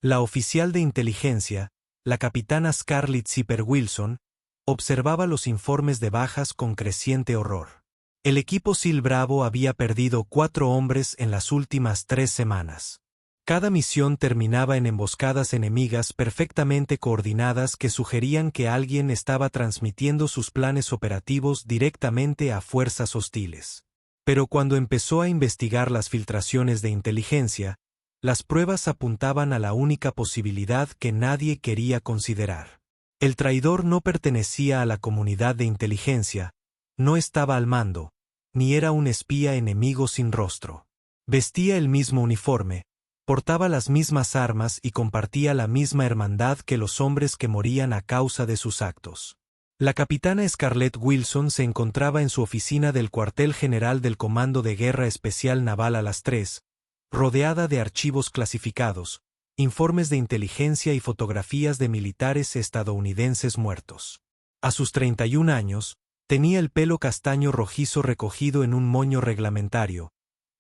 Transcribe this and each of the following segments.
La oficial de inteligencia, la capitana Scarlett Zipper Wilson, observaba los informes de bajas con creciente horror. El equipo SEAL Bravo había perdido 4 hombres en las últimas 3 semanas. Cada misión terminaba en emboscadas enemigas perfectamente coordinadas que sugerían que alguien estaba transmitiendo sus planes operativos directamente a fuerzas hostiles. Pero cuando empezó a investigar las filtraciones de inteligencia, las pruebas apuntaban a la única posibilidad que nadie quería considerar. El traidor no pertenecía a la comunidad de inteligencia, no estaba al mando, ni era un espía enemigo sin rostro. Vestía el mismo uniforme, portaba las mismas armas y compartía la misma hermandad que los hombres que morían a causa de sus actos. La capitana Scarlett Wilson se encontraba en su oficina del cuartel general del Comando de Guerra Especial Naval a las 3, rodeada de archivos clasificados, informes de inteligencia y fotografías de militares estadounidenses muertos. A sus 31 años, tenía el pelo castaño rojizo recogido en un moño reglamentario,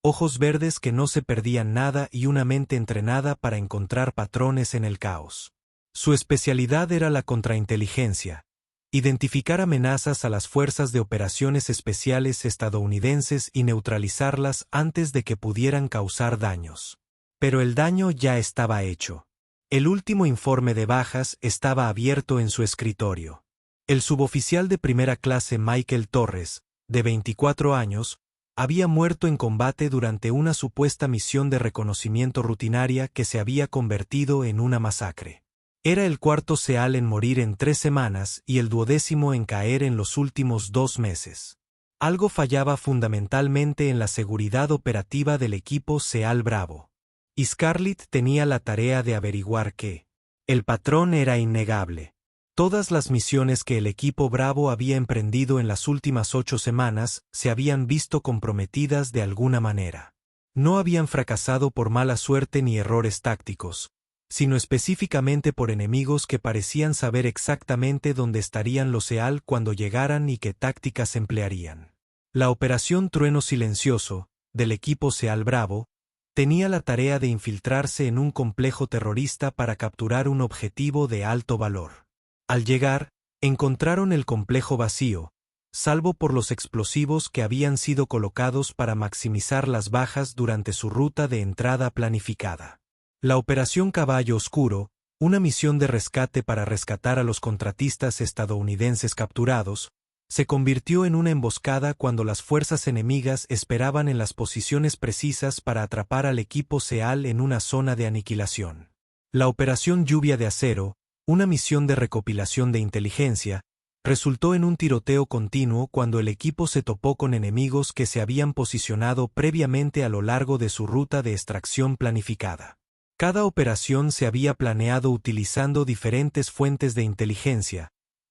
ojos verdes que no se perdían nada y una mente entrenada para encontrar patrones en el caos. Su especialidad era la contrainteligencia, identificar amenazas a las fuerzas de operaciones especiales estadounidenses y neutralizarlas antes de que pudieran causar daños. Pero el daño ya estaba hecho. El último informe de bajas estaba abierto en su escritorio. El suboficial de primera clase Michael Torres, de 24 años, había muerto en combate durante una supuesta misión de reconocimiento rutinaria que se había convertido en una masacre. Era el 4º SEAL en morir en 3 semanas y el 12º en caer en los últimos 2 meses. Algo fallaba fundamentalmente en la seguridad operativa del equipo SEAL Bravo. Y Scarlett tenía la tarea de averiguar qué. El patrón era innegable. Todas las misiones que el equipo Bravo había emprendido en las últimas 8 semanas se habían visto comprometidas de alguna manera. No habían fracasado por mala suerte ni errores tácticos, sino específicamente por enemigos que parecían saber exactamente dónde estarían los SEAL cuando llegaran y qué tácticas emplearían. La Operación Trueno Silencioso, del equipo SEAL Bravo, tenía la tarea de infiltrarse en un complejo terrorista para capturar un objetivo de alto valor. Al llegar, encontraron el complejo vacío, salvo por los explosivos que habían sido colocados para maximizar las bajas durante su ruta de entrada planificada. La Operación Caballo Oscuro, una misión de rescate para rescatar a los contratistas estadounidenses capturados, se convirtió en una emboscada cuando las fuerzas enemigas esperaban en las posiciones precisas para atrapar al equipo SEAL en una zona de aniquilación. La Operación Lluvia de Acero, una misión de recopilación de inteligencia, resultó en un tiroteo continuo cuando el equipo se topó con enemigos que se habían posicionado previamente a lo largo de su ruta de extracción planificada. Cada operación se había planeado utilizando diferentes fuentes de inteligencia,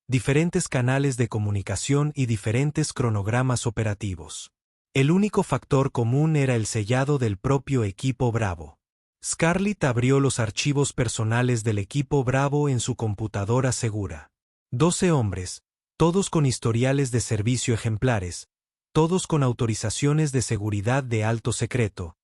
diferentes canales de comunicación y diferentes cronogramas operativos. El único factor común era el sellado del propio equipo Bravo. Scarlett abrió los archivos personales del equipo Bravo en su computadora segura. 12 hombres, todos con historiales de servicio ejemplares, todos con autorizaciones de seguridad de alto secreto,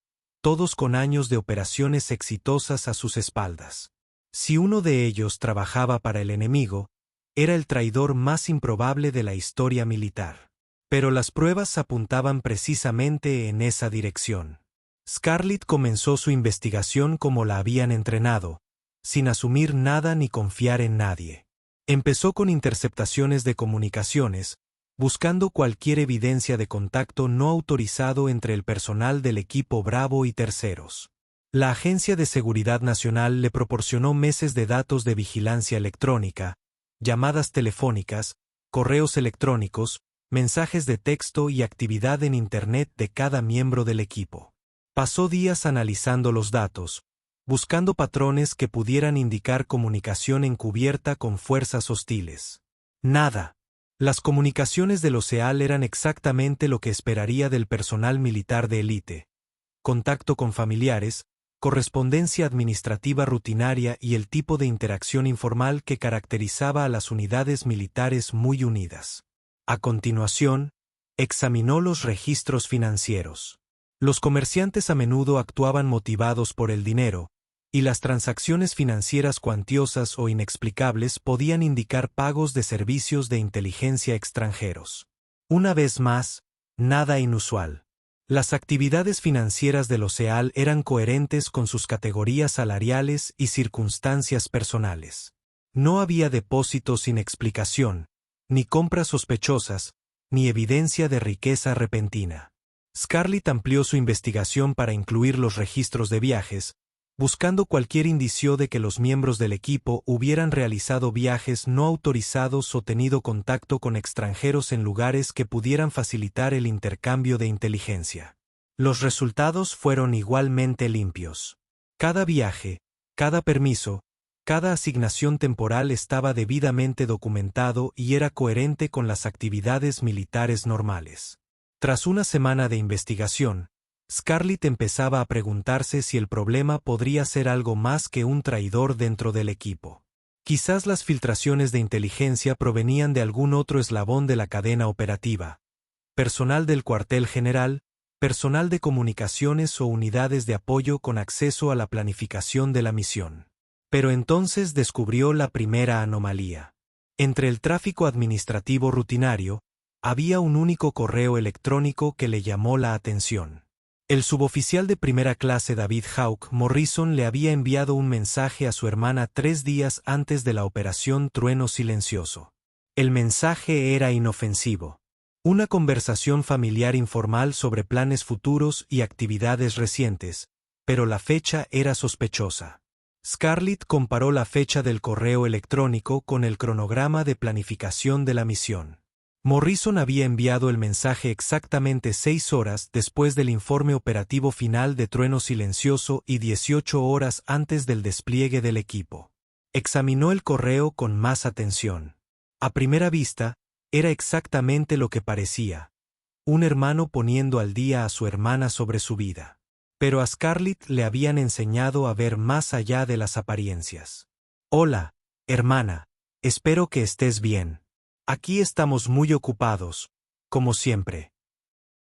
todos con años de operaciones exitosas a sus espaldas. Si uno de ellos trabajaba para el enemigo, era el traidor más improbable de la historia militar. Pero las pruebas apuntaban precisamente en esa dirección. Scarlett comenzó su investigación como la habían entrenado, sin asumir nada ni confiar en nadie. Empezó con interceptaciones de comunicaciones, buscando cualquier evidencia de contacto no autorizado entre el personal del equipo Bravo y terceros. La Agencia de Seguridad Nacional le proporcionó meses de datos de vigilancia electrónica, llamadas telefónicas, correos electrónicos, mensajes de texto y actividad en Internet de cada miembro del equipo. Pasó días analizando los datos, buscando patrones que pudieran indicar comunicación encubierta con fuerzas hostiles. Nada. Las comunicaciones de los SEAL eran exactamente lo que esperaría del personal militar de élite. Contacto con familiares, correspondencia administrativa rutinaria y el tipo de interacción informal que caracterizaba a las unidades militares muy unidas. A continuación, examinó los registros financieros. Los comerciantes a menudo actuaban motivados por el dinero, y las transacciones financieras cuantiosas o inexplicables podían indicar pagos de servicios de inteligencia extranjeros. Una vez más, nada inusual. Las actividades financieras de los SEAL eran coherentes con sus categorías salariales y circunstancias personales. No había depósitos sin explicación, ni compras sospechosas, ni evidencia de riqueza repentina. Scarlett amplió su investigación para incluir los registros de viajes, buscando cualquier indicio de que los miembros del equipo hubieran realizado viajes no autorizados o tenido contacto con extranjeros en lugares que pudieran facilitar el intercambio de inteligencia. Los resultados fueron igualmente limpios. Cada viaje, cada permiso, cada asignación temporal estaba debidamente documentado y era coherente con las actividades militares normales. Tras una semana de investigación, Scarlett empezaba a preguntarse si el problema podría ser algo más que un traidor dentro del equipo. Quizás las filtraciones de inteligencia provenían de algún otro eslabón de la cadena operativa: personal del cuartel general, personal de comunicaciones o unidades de apoyo con acceso a la planificación de la misión. Pero entonces descubrió la primera anomalía. Entre el tráfico administrativo rutinario, había un único correo electrónico que le llamó la atención. El suboficial de primera clase David Hawk Morrison le había enviado un mensaje a su hermana 3 días antes de la operación Trueno Silencioso. El mensaje era inofensivo. Una conversación familiar informal sobre planes futuros y actividades recientes, pero la fecha era sospechosa. Scarlett comparó la fecha del correo electrónico con el cronograma de planificación de la misión. Morrison había enviado el mensaje exactamente 6 horas después del informe operativo final de Trueno Silencioso y 18 horas antes del despliegue del equipo. Examinó el correo con más atención. A primera vista, era exactamente lo que parecía: un hermano poniendo al día a su hermana sobre su vida. Pero a Scarlett le habían enseñado a ver más allá de las apariencias. «Hola, hermana, espero que estés bien. Aquí estamos muy ocupados, como siempre.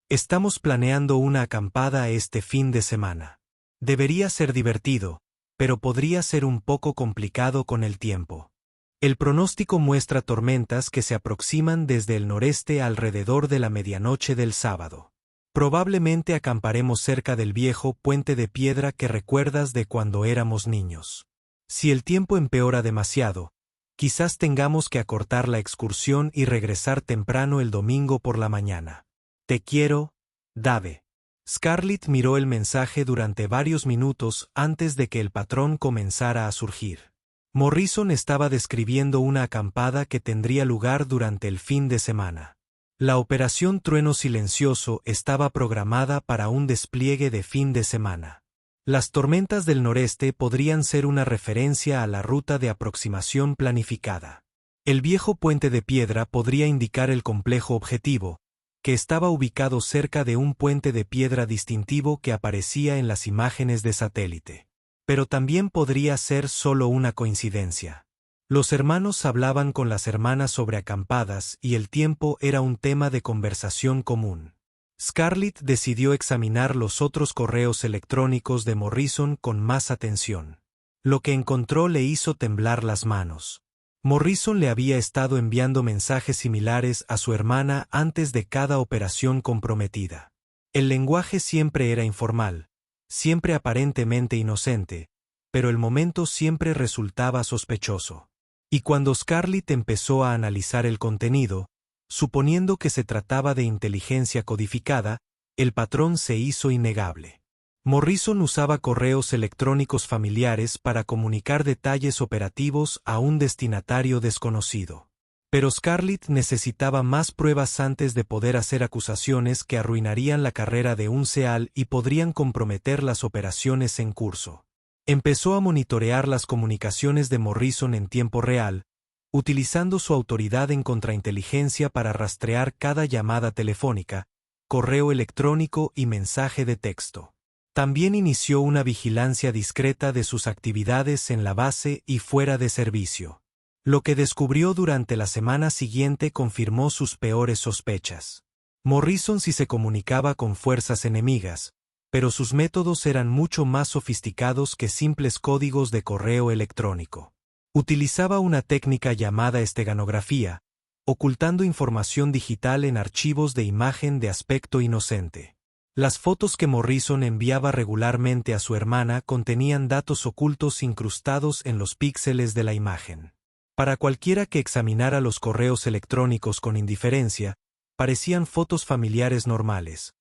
Estamos planeando una acampada este fin de semana. Debería ser divertido, pero podría ser un poco complicado con el tiempo. El pronóstico muestra tormentas que se aproximan desde el noreste alrededor de la medianoche del sábado. Probablemente acamparemos cerca del viejo puente de piedra que recuerdas de cuando éramos niños. Si el tiempo empeora demasiado, quizás tengamos que acortar la excursión y regresar temprano el domingo por la mañana. Te quiero, Dave». Scarlett miró el mensaje durante varios minutos antes de que el patrón comenzara a surgir. Morrison estaba describiendo una acampada que tendría lugar durante el fin de semana. La operación Trueno Silencioso estaba programada para un despliegue de fin de semana. Las tormentas del noreste podrían ser una referencia a la ruta de aproximación planificada. El viejo puente de piedra podría indicar el complejo objetivo, que estaba ubicado cerca de un puente de piedra distintivo que aparecía en las imágenes de satélite. Pero también podría ser solo una coincidencia. Los hermanos hablaban con las hermanas sobre acampadas y el tiempo era un tema de conversación común. Scarlett decidió examinar los otros correos electrónicos de Morrison con más atención. Lo que encontró le hizo temblar las manos. Morrison le había estado enviando mensajes similares a su hermana antes de cada operación comprometida. El lenguaje siempre era informal, siempre aparentemente inocente, pero el momento siempre resultaba sospechoso. Y cuando Scarlett empezó a analizar el contenido, suponiendo que se trataba de inteligencia codificada, el patrón se hizo innegable. Morrison usaba correos electrónicos familiares para comunicar detalles operativos a un destinatario desconocido. Pero Scarlett necesitaba más pruebas antes de poder hacer acusaciones que arruinarían la carrera de un SEAL y podrían comprometer las operaciones en curso. Empezó a monitorear las comunicaciones de Morrison en tiempo real, utilizando su autoridad en contrainteligencia para rastrear cada llamada telefónica, correo electrónico y mensaje de texto. También inició una vigilancia discreta de sus actividades en la base y fuera de servicio. Lo que descubrió durante la semana siguiente confirmó sus peores sospechas. Morrison, si se comunicaba con fuerzas enemigas, pero sus métodos eran mucho más sofisticados que simples códigos de correo electrónico. Utilizaba una técnica llamada esteganografía, ocultando información digital en archivos de imagen de aspecto inocente. Las fotos que Morrison enviaba regularmente a su hermana contenían datos ocultos incrustados en los píxeles de la imagen. Para cualquiera que examinara los correos electrónicos con indiferencia, parecían fotos familiares normales,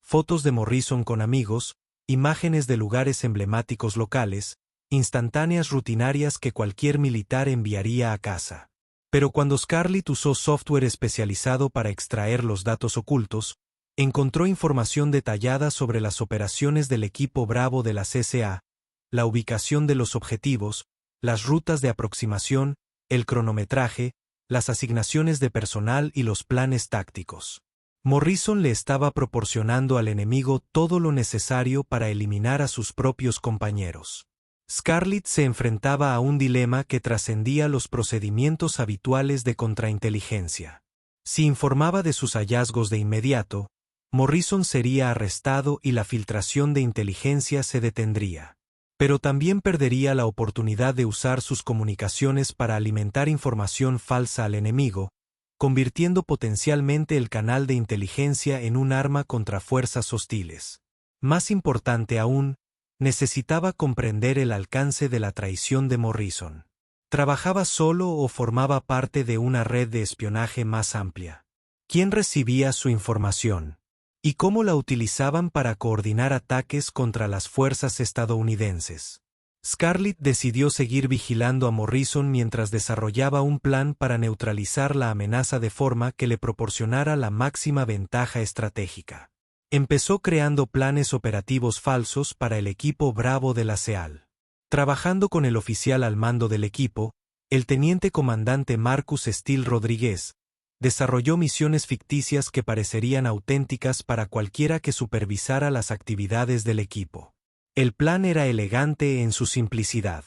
fotos de Morrison con amigos, imágenes de lugares emblemáticos locales, instantáneas rutinarias que cualquier militar enviaría a casa. Pero cuando Scarlett usó software especializado para extraer los datos ocultos, encontró información detallada sobre las operaciones del equipo Bravo de la CSA, la ubicación de los objetivos, las rutas de aproximación, el cronometraje, las asignaciones de personal y los planes tácticos. Morrison le estaba proporcionando al enemigo todo lo necesario para eliminar a sus propios compañeros. Scarlett se enfrentaba a un dilema que trascendía los procedimientos habituales de contrainteligencia. Si informaba de sus hallazgos de inmediato, Morrison sería arrestado y la filtración de inteligencia se detendría. Pero también perdería la oportunidad de usar sus comunicaciones para alimentar información falsa al enemigo, convirtiendo potencialmente el canal de inteligencia en un arma contra fuerzas hostiles. Más importante aún, necesitaba comprender el alcance de la traición de Morrison. ¿Trabajaba solo o formaba parte de una red de espionaje más amplia? ¿Quién recibía su información? ¿Y cómo la utilizaban para coordinar ataques contra las fuerzas estadounidenses? Scarlett decidió seguir vigilando a Morrison mientras desarrollaba un plan para neutralizar la amenaza de forma que le proporcionara la máxima ventaja estratégica. Empezó creando planes operativos falsos para el equipo Bravo de la SEAL. Trabajando con el oficial al mando del equipo, el teniente comandante Marcus Steele Rodríguez, desarrolló misiones ficticias que parecerían auténticas para cualquiera que supervisara las actividades del equipo. El plan era elegante en su simplicidad.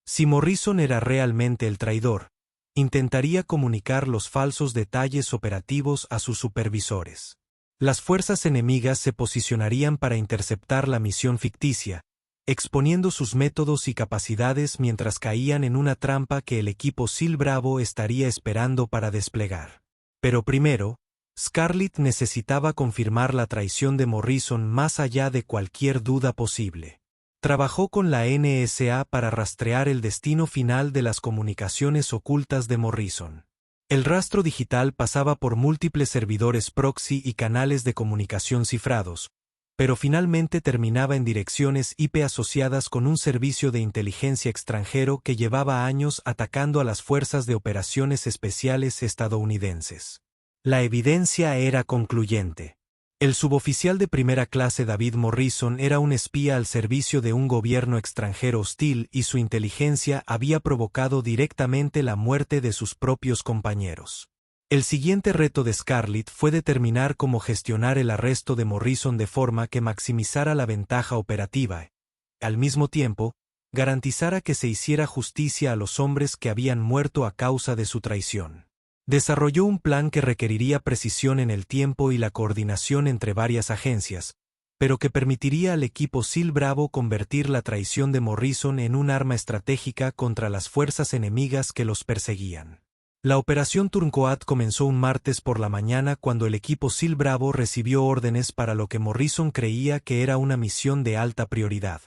Si Morrison era realmente el traidor, intentaría comunicar los falsos detalles operativos a sus supervisores. Las fuerzas enemigas se posicionarían para interceptar la misión ficticia, exponiendo sus métodos y capacidades mientras caían en una trampa que el equipo SEAL Bravo estaría esperando para desplegar. Pero primero, Scarlett necesitaba confirmar la traición de Morrison más allá de cualquier duda posible. Trabajó con la NSA para rastrear el destino final de las comunicaciones ocultas de Morrison. El rastro digital pasaba por múltiples servidores proxy y canales de comunicación cifrados, pero finalmente terminaba en direcciones IP asociadas con un servicio de inteligencia extranjero que llevaba años atacando a las fuerzas de operaciones especiales estadounidenses. La evidencia era concluyente. El suboficial de primera clase David Morrison era un espía al servicio de un gobierno extranjero hostil y su inteligencia había provocado directamente la muerte de sus propios compañeros. El siguiente reto de Scarlett fue determinar cómo gestionar el arresto de Morrison de forma que maximizara la ventaja operativa y, al mismo tiempo, garantizara que se hiciera justicia a los hombres que habían muerto a causa de su traición. Desarrolló un plan que requeriría precisión en el tiempo y la coordinación entre varias agencias, pero que permitiría al equipo SEAL Bravo convertir la traición de Morrison en un arma estratégica contra las fuerzas enemigas que los perseguían. La operación Turquoise comenzó un martes por la mañana cuando el equipo SEAL Bravo recibió órdenes para lo que Morrison creía que era una misión de alta prioridad: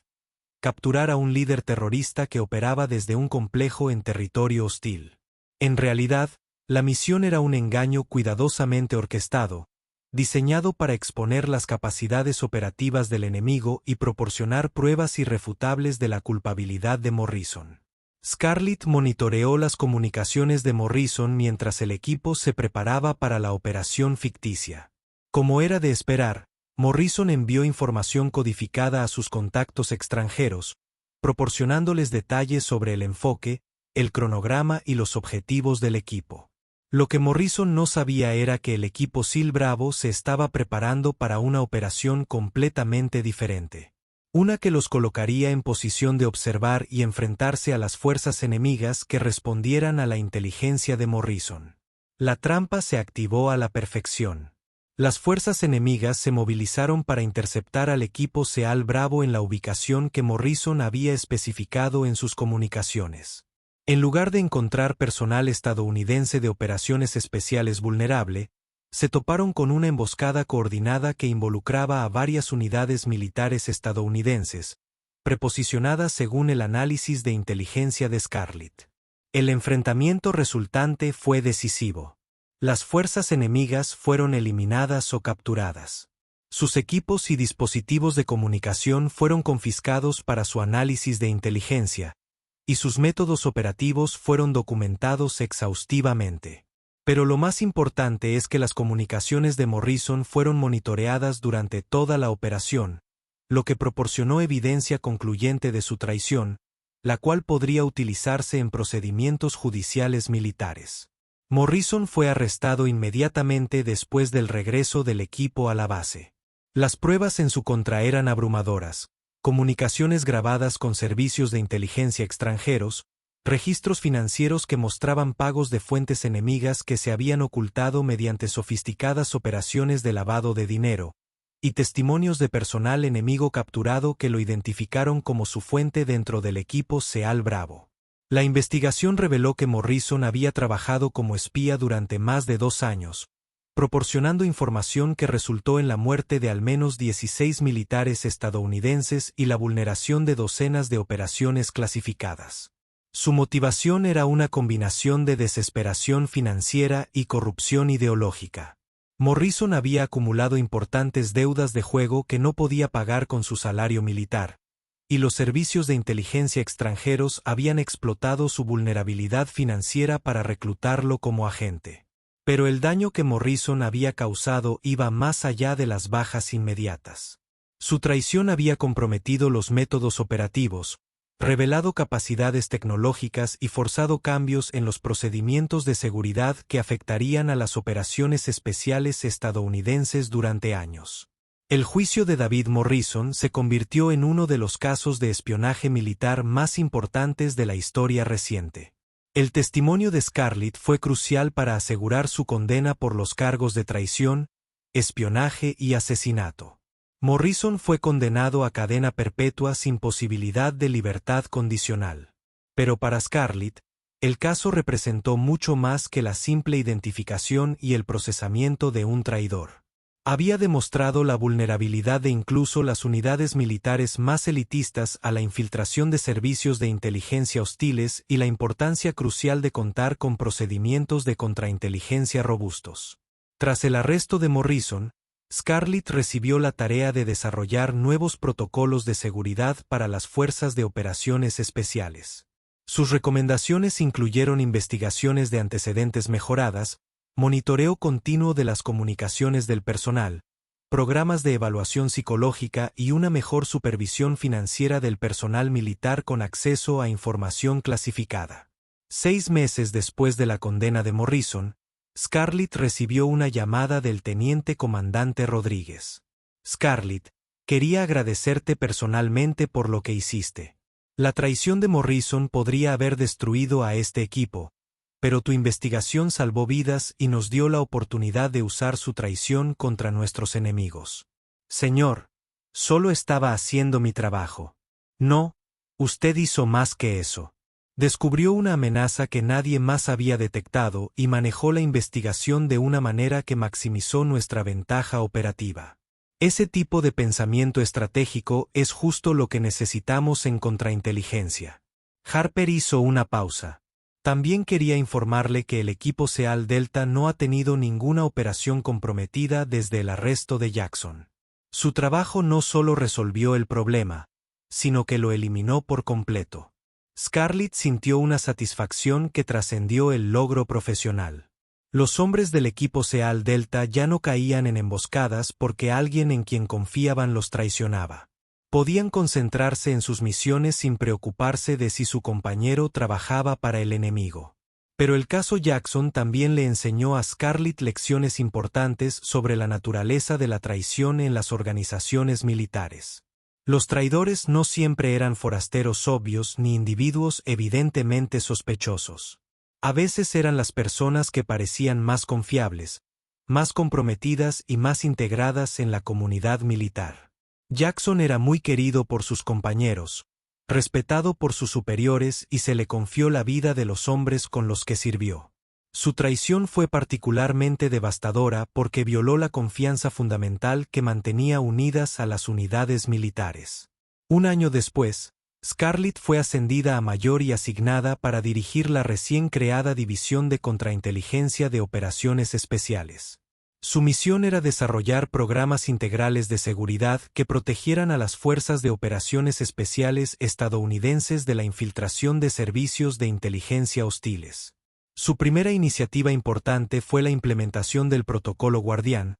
capturar a un líder terrorista que operaba desde un complejo en territorio hostil. En realidad, la misión era un engaño cuidadosamente orquestado, diseñado para exponer las capacidades operativas del enemigo y proporcionar pruebas irrefutables de la culpabilidad de Morrison. Scarlett monitoreó las comunicaciones de Morrison mientras el equipo se preparaba para la operación ficticia. Como era de esperar, Morrison envió información codificada a sus contactos extranjeros, proporcionándoles detalles sobre el enfoque, el cronograma y los objetivos del equipo. Lo que Morrison no sabía era que el equipo SEAL Bravo se estaba preparando para una operación completamente diferente. Una que los colocaría en posición de observar y enfrentarse a las fuerzas enemigas que respondieran a la inteligencia de Morrison. La trampa se activó a la perfección. Las fuerzas enemigas se movilizaron para interceptar al equipo Seal Bravo en la ubicación que Morrison había especificado en sus comunicaciones. En lugar de encontrar personal estadounidense de operaciones especiales vulnerable, se toparon con una emboscada coordinada que involucraba a varias unidades militares estadounidenses, preposicionadas según el análisis de inteligencia de Scarlett. El enfrentamiento resultante fue decisivo. Las fuerzas enemigas fueron eliminadas o capturadas. Sus equipos y dispositivos de comunicación fueron confiscados para su análisis de inteligencia, y sus métodos operativos fueron documentados exhaustivamente. Pero lo más importante es que las comunicaciones de Morrison fueron monitoreadas durante toda la operación, lo que proporcionó evidencia concluyente de su traición, la cual podría utilizarse en procedimientos judiciales militares. Morrison fue arrestado inmediatamente después del regreso del equipo a la base. Las pruebas en su contra eran abrumadoras: comunicaciones grabadas con servicios de inteligencia extranjeros, registros financieros que mostraban pagos de fuentes enemigas que se habían ocultado mediante sofisticadas operaciones de lavado de dinero, y testimonios de personal enemigo capturado que lo identificaron como su fuente dentro del equipo Seal Bravo. La investigación reveló que Morrison había trabajado como espía durante más de 2 años, proporcionando información que resultó en la muerte de al menos 16 militares estadounidenses y la vulneración de docenas de operaciones clasificadas. Su motivación era una combinación de desesperación financiera y corrupción ideológica. Morrison había acumulado importantes deudas de juego que no podía pagar con su salario militar, y los servicios de inteligencia extranjeros habían explotado su vulnerabilidad financiera para reclutarlo como agente. Pero el daño que Morrison había causado iba más allá de las bajas inmediatas. Su traición había comprometido los métodos operativos, revelado capacidades tecnológicas y forzado cambios en los procedimientos de seguridad que afectarían a las operaciones especiales estadounidenses durante años. El juicio de David Morrison se convirtió en uno de los casos de espionaje militar más importantes de la historia reciente. El testimonio de Scarlett fue crucial para asegurar su condena por los cargos de traición, espionaje y asesinato. Morrison fue condenado a cadena perpetua sin posibilidad de libertad condicional. Pero para Scarlett, el caso representó mucho más que la simple identificación y el procesamiento de un traidor. Había demostrado la vulnerabilidad de incluso las unidades militares más elitistas a la infiltración de servicios de inteligencia hostiles y la importancia crucial de contar con procedimientos de contrainteligencia robustos. Tras el arresto de Morrison, Scarlett recibió la tarea de desarrollar nuevos protocolos de seguridad para las fuerzas de operaciones especiales. Sus recomendaciones incluyeron investigaciones de antecedentes mejoradas, monitoreo continuo de las comunicaciones del personal, programas de evaluación psicológica y una mejor supervisión financiera del personal militar con acceso a información clasificada. 6 meses después de la condena de Morrison, Scarlett recibió una llamada del teniente comandante Rodríguez. Scarlett, quería agradecerte personalmente por lo que hiciste. La traición de Morrison podría haber destruido a este equipo, pero tu investigación salvó vidas y nos dio la oportunidad de usar su traición contra nuestros enemigos. Señor, solo estaba haciendo mi trabajo. No, usted hizo más que eso. Descubrió una amenaza que nadie más había detectado y manejó la investigación de una manera que maximizó nuestra ventaja operativa. Ese tipo de pensamiento estratégico es justo lo que necesitamos en contrainteligencia. Harper hizo una pausa. También quería informarle que el equipo Seal Delta no ha tenido ninguna operación comprometida desde el arresto de Jackson. Su trabajo no solo resolvió el problema, sino que lo eliminó por completo. Scarlett sintió una satisfacción que trascendió el logro profesional. Los hombres del equipo Seal Delta ya no caían en emboscadas porque alguien en quien confiaban los traicionaba. Podían concentrarse en sus misiones sin preocuparse de si su compañero trabajaba para el enemigo. Pero el caso Jackson también le enseñó a Scarlett lecciones importantes sobre la naturaleza de la traición en las organizaciones militares. Los traidores no siempre eran forasteros obvios ni individuos evidentemente sospechosos. A veces eran las personas que parecían más confiables, más comprometidas y más integradas en la comunidad militar. Jackson era muy querido por sus compañeros, respetado por sus superiores y se le confió la vida de los hombres con los que sirvió. Su traición fue particularmente devastadora porque violó la confianza fundamental que mantenía unidas a las unidades militares. Un año después, Scarlett fue ascendida a mayor y asignada para dirigir la recién creada División de Contrainteligencia de Operaciones Especiales. Su misión era desarrollar programas integrales de seguridad que protegieran a las fuerzas de operaciones especiales estadounidenses de la infiltración de servicios de inteligencia hostiles. Su primera iniciativa importante fue la implementación del Protocolo Guardián,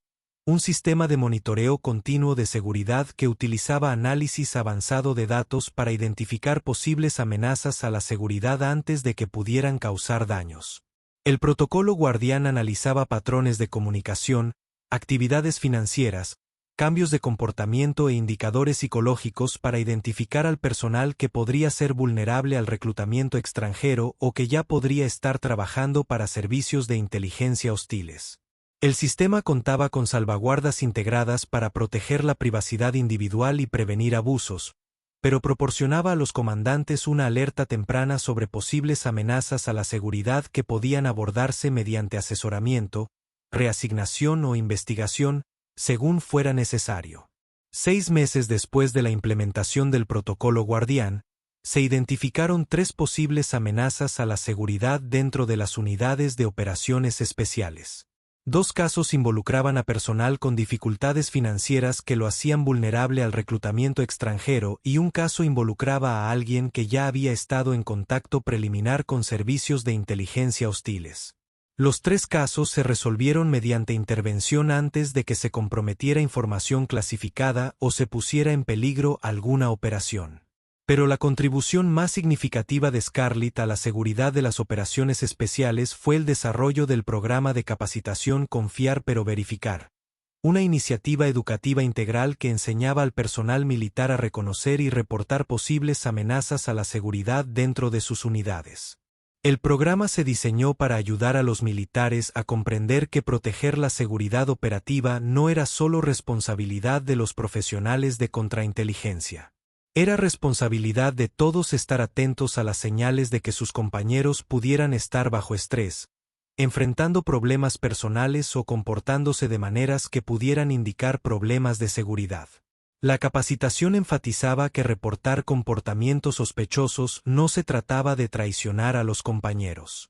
un sistema de monitoreo continuo de seguridad que utilizaba análisis avanzado de datos para identificar posibles amenazas a la seguridad antes de que pudieran causar daños. El Protocolo Guardián analizaba patrones de comunicación, actividades financieras, cambios de comportamiento e indicadores psicológicos para identificar al personal que podría ser vulnerable al reclutamiento extranjero o que ya podría estar trabajando para servicios de inteligencia hostiles. El sistema contaba con salvaguardas integradas para proteger la privacidad individual y prevenir abusos, pero proporcionaba a los comandantes una alerta temprana sobre posibles amenazas a la seguridad que podían abordarse mediante asesoramiento, reasignación o investigación, según fuera necesario. 6 meses después de la implementación del Protocolo Guardián, se identificaron 3 posibles amenazas a la seguridad dentro de las unidades de operaciones especiales. 2 casos involucraban a personal con dificultades financieras que lo hacían vulnerable al reclutamiento extranjero y un caso involucraba a alguien que ya había estado en contacto preliminar con servicios de inteligencia hostiles. Los 3 casos se resolvieron mediante intervención antes de que se comprometiera información clasificada o se pusiera en peligro alguna operación. Pero la contribución más significativa de Scarlett a la seguridad de las operaciones especiales fue el desarrollo del programa de capacitación Confiar pero Verificar, una iniciativa educativa integral que enseñaba al personal militar a reconocer y reportar posibles amenazas a la seguridad dentro de sus unidades. El programa se diseñó para ayudar a los militares a comprender que proteger la seguridad operativa no era solo responsabilidad de los profesionales de contrainteligencia. Era responsabilidad de todos estar atentos a las señales de que sus compañeros pudieran estar bajo estrés, enfrentando problemas personales o comportándose de maneras que pudieran indicar problemas de seguridad. La capacitación enfatizaba que reportar comportamientos sospechosos no se trataba de traicionar a los compañeros.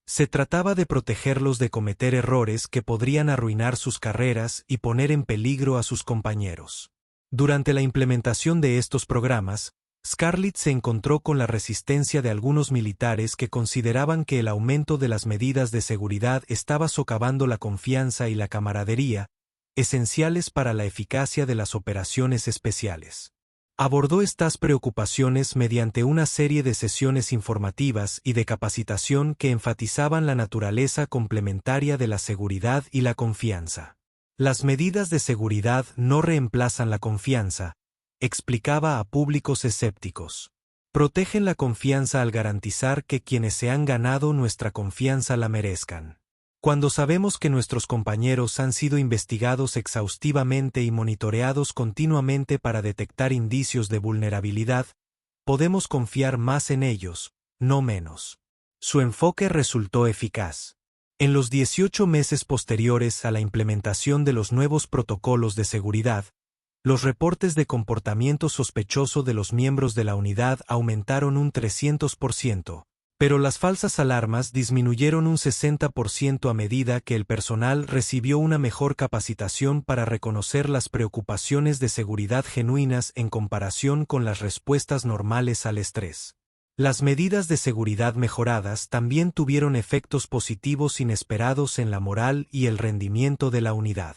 Se trataba de protegerlos de cometer errores que podrían arruinar sus carreras y poner en peligro a sus compañeros. Durante la implementación de estos programas, Scarlett se encontró con la resistencia de algunos militares que consideraban que el aumento de las medidas de seguridad estaba socavando la confianza y la camaradería, esenciales para la eficacia de las operaciones especiales. Abordó estas preocupaciones mediante una serie de sesiones informativas y de capacitación que enfatizaban la naturaleza complementaria de la seguridad y la confianza. Las medidas de seguridad no reemplazan la confianza, explicaba a públicos escépticos. Protegen la confianza al garantizar que quienes se han ganado nuestra confianza la merezcan. Cuando sabemos que nuestros compañeros han sido investigados exhaustivamente y monitoreados continuamente para detectar indicios de vulnerabilidad, podemos confiar más en ellos, no menos. Su enfoque resultó eficaz. En los 18 meses posteriores a la implementación de los nuevos protocolos de seguridad, los reportes de comportamiento sospechoso de los miembros de la unidad aumentaron un 300%, pero las falsas alarmas disminuyeron un 60% a medida que el personal recibió una mejor capacitación para reconocer las preocupaciones de seguridad genuinas en comparación con las respuestas normales al estrés. Las medidas de seguridad mejoradas también tuvieron efectos positivos inesperados en la moral y el rendimiento de la unidad.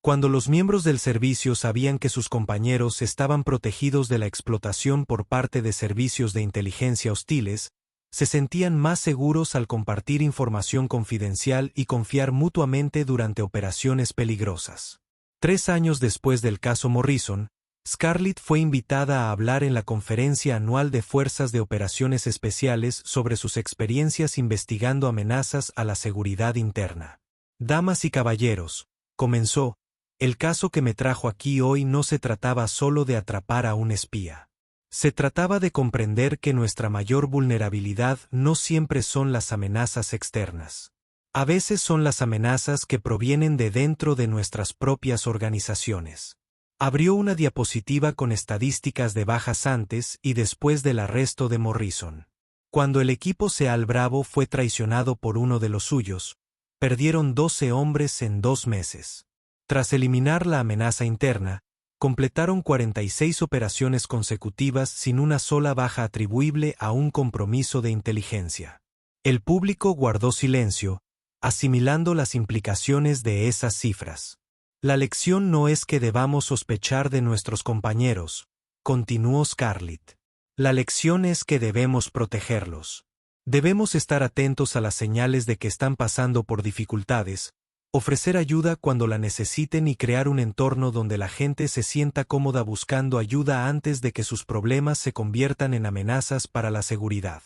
Cuando los miembros del servicio sabían que sus compañeros estaban protegidos de la explotación por parte de servicios de inteligencia hostiles, se sentían más seguros al compartir información confidencial y confiar mutuamente durante operaciones peligrosas. 3 años después del caso Morrison, Scarlett fue invitada a hablar en la Conferencia Anual de Fuerzas de Operaciones Especiales sobre sus experiencias investigando amenazas a la seguridad interna. Damas y caballeros, comenzó, el caso que me trajo aquí hoy no se trataba solo de atrapar a un espía. Se trataba de comprender que nuestra mayor vulnerabilidad no siempre son las amenazas externas. A veces son las amenazas que provienen de dentro de nuestras propias organizaciones. Abrió una diapositiva con estadísticas de bajas antes y después del arresto de Morrison. Cuando el equipo Seal Bravo fue traicionado por uno de los suyos, perdieron 12 hombres en 2 meses. Tras eliminar la amenaza interna, completaron 46 operaciones consecutivas sin una sola baja atribuible a un compromiso de inteligencia. El público guardó silencio, asimilando las implicaciones de esas cifras. La lección no es que debamos sospechar de nuestros compañeros, continuó Scarlett. La lección es que debemos protegerlos. Debemos estar atentos a las señales de que están pasando por dificultades, ofrecer ayuda cuando la necesiten y crear un entorno donde la gente se sienta cómoda buscando ayuda antes de que sus problemas se conviertan en amenazas para la seguridad.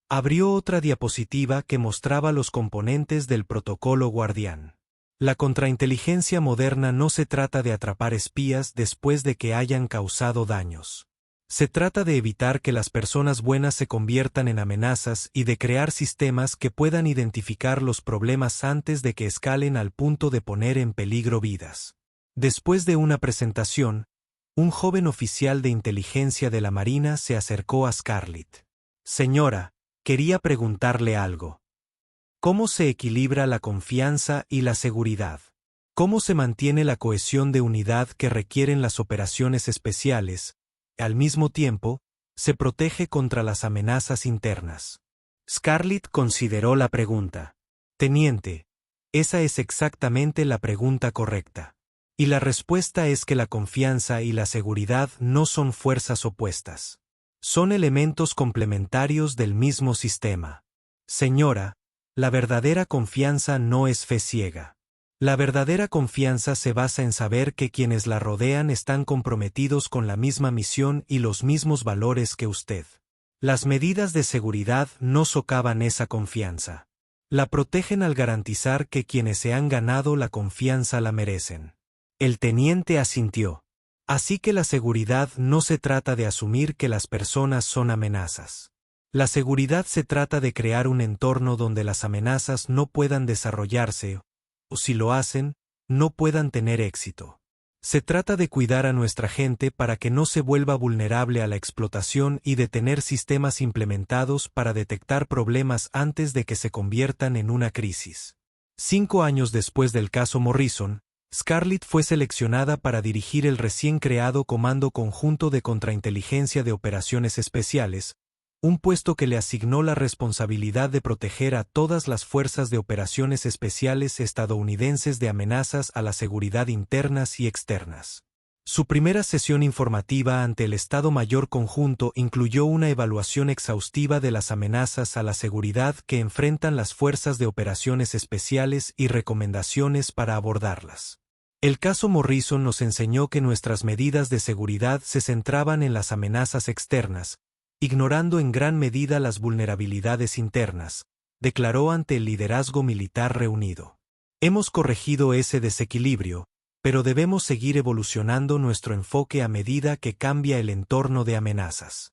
Abrió otra diapositiva que mostraba los componentes del protocolo Guardián. La contrainteligencia moderna no se trata de atrapar espías después de que hayan causado daños. Se trata de evitar que las personas buenas se conviertan en amenazas y de crear sistemas que puedan identificar los problemas antes de que escalen al punto de poner en peligro vidas. Después de una presentación, un joven oficial de inteligencia de la Marina se acercó a Scarlett. Señora, quería preguntarle algo. ¿Cómo se equilibra la confianza y la seguridad? ¿Cómo se mantiene la cohesión de unidad que requieren las operaciones especiales? Al mismo tiempo, se protege contra las amenazas internas. Scarlett consideró la pregunta. Teniente, esa es exactamente la pregunta correcta. Y la respuesta es que la confianza y la seguridad no son fuerzas opuestas. Son elementos complementarios del mismo sistema. Señora, la verdadera confianza no es fe ciega. La verdadera confianza se basa en saber que quienes la rodean están comprometidos con la misma misión y los mismos valores que usted. Las medidas de seguridad no socavan esa confianza. La protegen al garantizar que quienes se han ganado la confianza la merecen. El teniente asintió. Así que la seguridad no se trata de asumir que las personas son amenazas. La seguridad se trata de crear un entorno donde las amenazas no puedan desarrollarse, o si lo hacen, no puedan tener éxito. Se trata de cuidar a nuestra gente para que no se vuelva vulnerable a la explotación y de tener sistemas implementados para detectar problemas antes de que se conviertan en una crisis. 5 años después del caso Morrison, Scarlett fue seleccionada para dirigir el recién creado Comando Conjunto de Contrainteligencia de Operaciones Especiales, un puesto que le asignó la responsabilidad de proteger a todas las fuerzas de operaciones especiales estadounidenses de amenazas a la seguridad internas y externas. Su primera sesión informativa ante el Estado Mayor Conjunto incluyó una evaluación exhaustiva de las amenazas a la seguridad que enfrentan las fuerzas de operaciones especiales y recomendaciones para abordarlas. El caso Morrison nos enseñó que nuestras medidas de seguridad se centraban en las amenazas externas, ignorando en gran medida las vulnerabilidades internas, declaró ante el liderazgo militar reunido. Hemos corregido ese desequilibrio, pero debemos seguir evolucionando nuestro enfoque a medida que cambia el entorno de amenazas.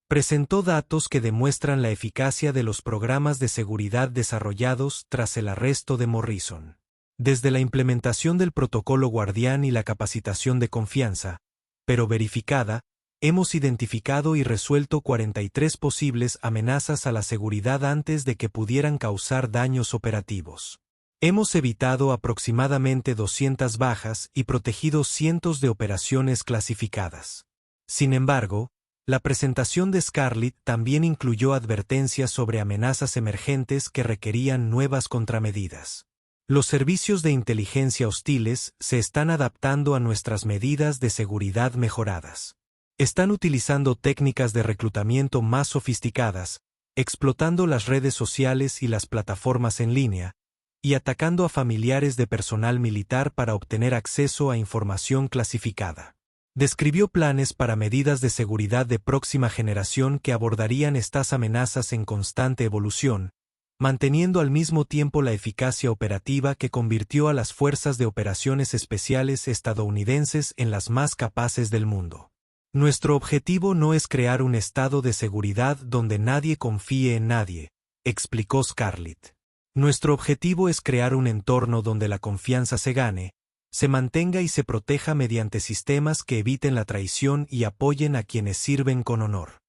Presentó datos que demuestran la eficacia de los programas de seguridad desarrollados tras el arresto de Morrison. Desde la implementación del protocolo Guardián y la capacitación de confianza, pero verificada, hemos identificado y resuelto 43 posibles amenazas a la seguridad antes de que pudieran causar daños operativos. Hemos evitado aproximadamente 200 bajas y protegido cientos de operaciones clasificadas. Sin embargo, la presentación de Scarlett también incluyó advertencias sobre amenazas emergentes que requerían nuevas contramedidas. Los servicios de inteligencia hostiles se están adaptando a nuestras medidas de seguridad mejoradas. Están utilizando técnicas de reclutamiento más sofisticadas, explotando las redes sociales y las plataformas en línea, y atacando a familiares de personal militar para obtener acceso a información clasificada. Describió planes para medidas de seguridad de próxima generación que abordarían estas amenazas en constante evolución, manteniendo al mismo tiempo la eficacia operativa que convirtió a las Fuerzas de Operaciones Especiales estadounidenses en las más capaces del mundo. Nuestro objetivo no es crear un estado de seguridad donde nadie confíe en nadie, explicó Scarlett. Nuestro objetivo es crear un entorno donde la confianza se gane, se mantenga y se proteja mediante sistemas que eviten la traición y apoyen a quienes sirven con honor.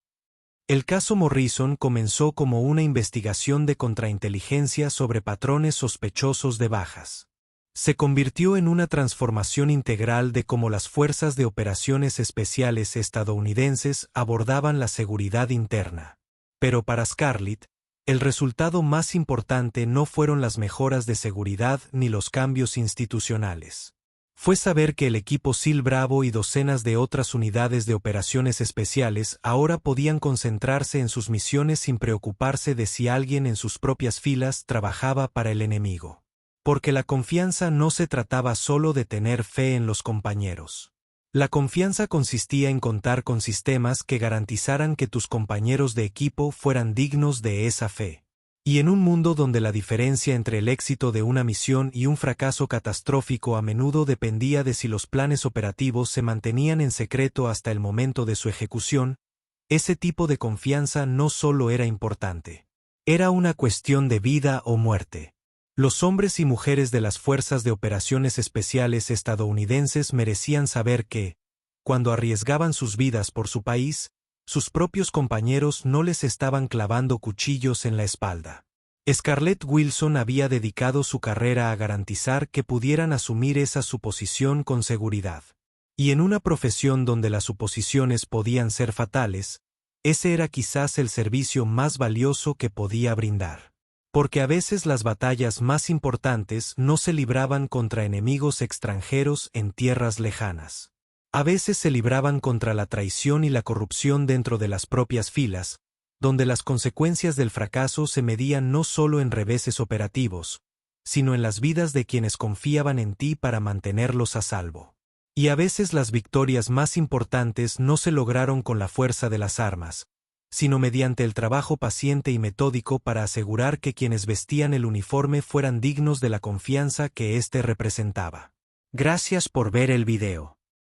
El caso Morrison comenzó como una investigación de contrainteligencia sobre patrones sospechosos de bajas. Se convirtió en una transformación integral de cómo las Fuerzas de Operaciones Especiales estadounidenses abordaban la seguridad interna. Pero para Scarlett, el resultado más importante no fueron las mejoras de seguridad ni los cambios institucionales. Fue saber que el equipo SEAL Bravo y docenas de otras unidades de operaciones especiales ahora podían concentrarse en sus misiones sin preocuparse de si alguien en sus propias filas trabajaba para el enemigo. Porque la confianza no se trataba solo de tener fe en los compañeros. La confianza consistía en contar con sistemas que garantizaran que tus compañeros de equipo fueran dignos de esa fe. Y en un mundo donde la diferencia entre el éxito de una misión y un fracaso catastrófico a menudo dependía de si los planes operativos se mantenían en secreto hasta el momento de su ejecución, ese tipo de confianza no solo era importante. Era una cuestión de vida o muerte. Los hombres y mujeres de las Fuerzas de Operaciones Especiales estadounidenses merecían saber que, cuando arriesgaban sus vidas por su país, sus propios compañeros no les estaban clavando cuchillos en la espalda. Scarlett Wilson había dedicado su carrera a garantizar que pudieran asumir esa suposición con seguridad. Y en una profesión donde las suposiciones podían ser fatales, ese era quizás el servicio más valioso que podía brindar. Porque a veces las batallas más importantes no se libraban contra enemigos extranjeros en tierras lejanas. A veces se libraban contra la traición y la corrupción dentro de las propias filas, donde las consecuencias del fracaso se medían no solo en reveses operativos, sino en las vidas de quienes confiaban en ti para mantenerlos a salvo. Y a veces las victorias más importantes no se lograron con la fuerza de las armas, sino mediante el trabajo paciente y metódico para asegurar que quienes vestían el uniforme fueran dignos de la confianza que éste representaba. Gracias por ver el video.